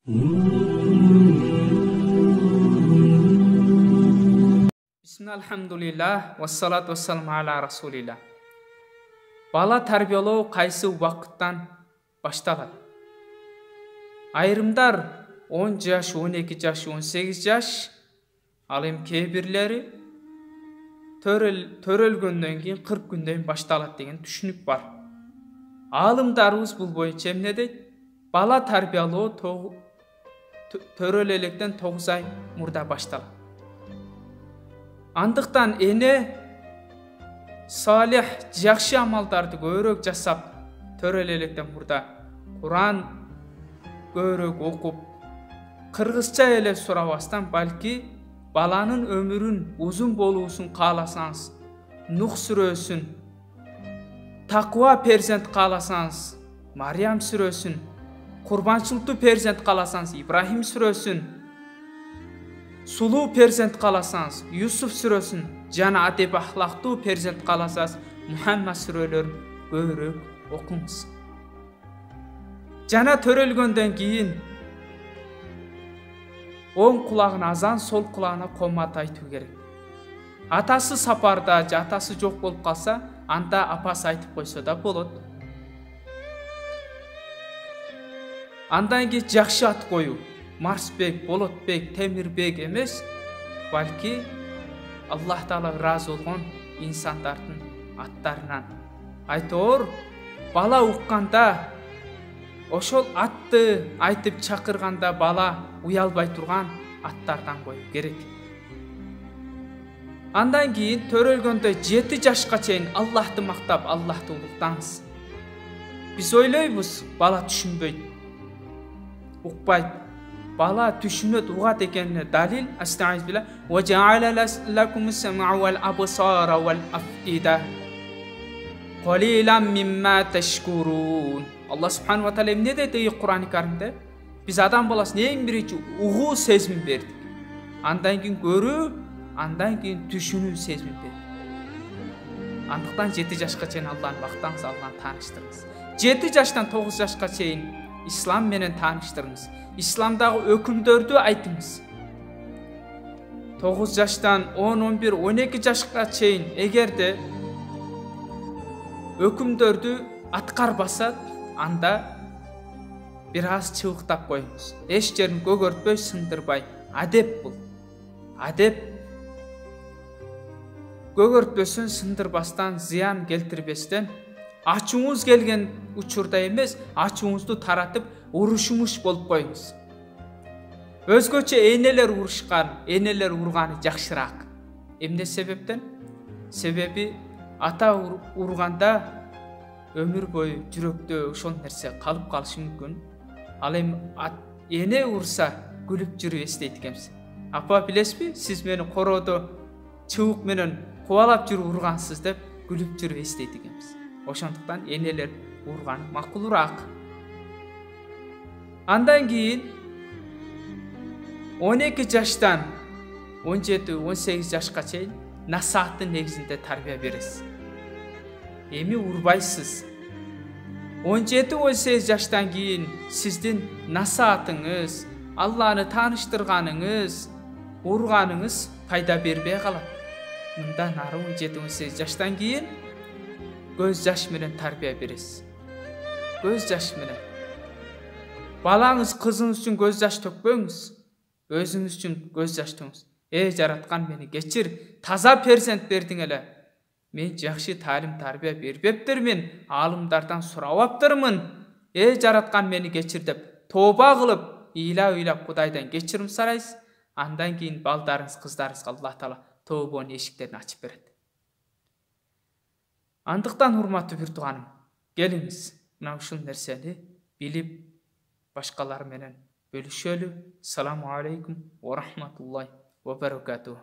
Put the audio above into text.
Bismillahirrahmanirrahim. Wassalatu wassalamu ala rasulillah. Бала тәрбиелеу қайсы уақыттан башталады? Айрымдар 10 жаш, 12 жаш, 18 жаш, ал эми кейбирлери төрөлгөндөн кийин 40 күндөн башталат деген түшүнүк бар. Алымдарыбыз бул боюнча эмне дейт? Бала тәрбиелеу төрөл электен 9 ай мурда башталат. Андыктан эне салих жакшы амалдарды көбүрөөк жасап, төрөл электен мурда Куран көбүрөөк окуп, кыргызча эле сурабастан, балки баланын өмүрүн узун болуусун кааласаңыз, Нух сүрөсүн, таква перзент кааласаңыз, Мариям сүрөсүн, курбанчылыктуу перзент кааласаңыз, Ибрахим сүрөсүн, сулуу перзент кааласаңыз, Юсуф сүрөсүн, жана адеп ахлактуу перзент кааласаңыз, Мухаммад сүрөлөрүн көбүрөөк окуңуз. Жана төрөлгөндөн кийин оң кулагына азан, сол кулагына комат айтуу керек. Атасы сапарда, же атасы жок болуп калса, анда апасы айтып койсо да болот. Андан кийин жакшы ат коюу. Марсбек, Болотбек, Темирбек эмес, балки Аллах Таала ыраазы болгон инсандардын аттарынан. Айтор, бала укканда, ошол атты айтып чакырганда бала уялбай турган аттардан коюу керек. Андан кийин төрөлгөндө 7 жашка чейин Аллахты мактап, Аллахты улуктаңыз. Биз ойлойбуз, бала түшүнбөйт, укпайт. Бала түшүнөт, угат экенине далил астагфирулла билlah ва жа'ала лакумус сам'a вал абсара вал афида қалилан мимма ташкурун. Аллах субхану ва таала эмне дейт Кур'ан-ы Каримде? Биз адам баласын эң биринчи угуу сезимин бердик. Андан кийин көрүү, андан кийин түшүнүү сезимин бердик. Андыктан 7 жашка чейин Аллахты мактаңыз, Аллахты тааныштырыңыз. 7 жаштан 9 жашка чейин ислам менен тааныштырыңыз. İslamdагы өкүмдөрдү айтыңыз. 9 жаштан 10, 11, 12 жашка чейин эгерде өкүмдөрдү аткарбаса, анда бир аз чыбыктап коюңуз. Эч жерин көгөртпөй, сындырбай. Адеп бул. Адеп көгөртпөсүн, сындырбастан, зыян келтирбестен, ачууңуз келген учурда эмес, ачууңузду таратып, урушумуш болуп коюңуз. Өзгөчө энелер урушкан, энелер урганы жакшыраак. Эмне себептен? Себеби ата урганда өмүр бою жүрөктө ошол нерсе калып калышы мүмкүн. Ал эми эне урса күлүп жүрүп эстейт экенсиз. Апа билесизби, сиз мени короодо чыбык менен кубалап жүрүп ургансыз деп күлүп жүрүп эстейт экенбиз. Ошондуктан энелер урган макулураак. Андан кийин 12 жаштан 17-18 жашка чейин насааттын негизинде тарбия бересиз. Эми урбайсыз. 17-18 жаштан кийин сиздин насаатыңыз, Алланы тааныштырганыңыз, урганыңыз пайда бербей калат. Мындан ары 17-18 жаштан кийин көз жаш менен тарбия бересиз. Көз жаш менен. Балаңыз, кызыңыз үчүн көз жаш төкпөңүз. Өзүңүз үчүн көз жаш төкүңүз. Жараткан мени кечир, таза перзент бердиң эле. Мен жакшы таалим тарбия бербептирмин, алымдардан сурабаптырмын. Жараткан мени кечир деп тооба кылып, ыйлап Кудайдан кечирим сурайсыз. Андан кийин балдарыңыз, кыздарыңызга Аллах Таала тообонун эшиктерин ачып берет. Андыктан урматтуу бир тууганым, келиңиз, мына ушул нерсени билип башкалар менен бөлүшөлү. Саламу алейкум ва рахматуллахи ва баракатух.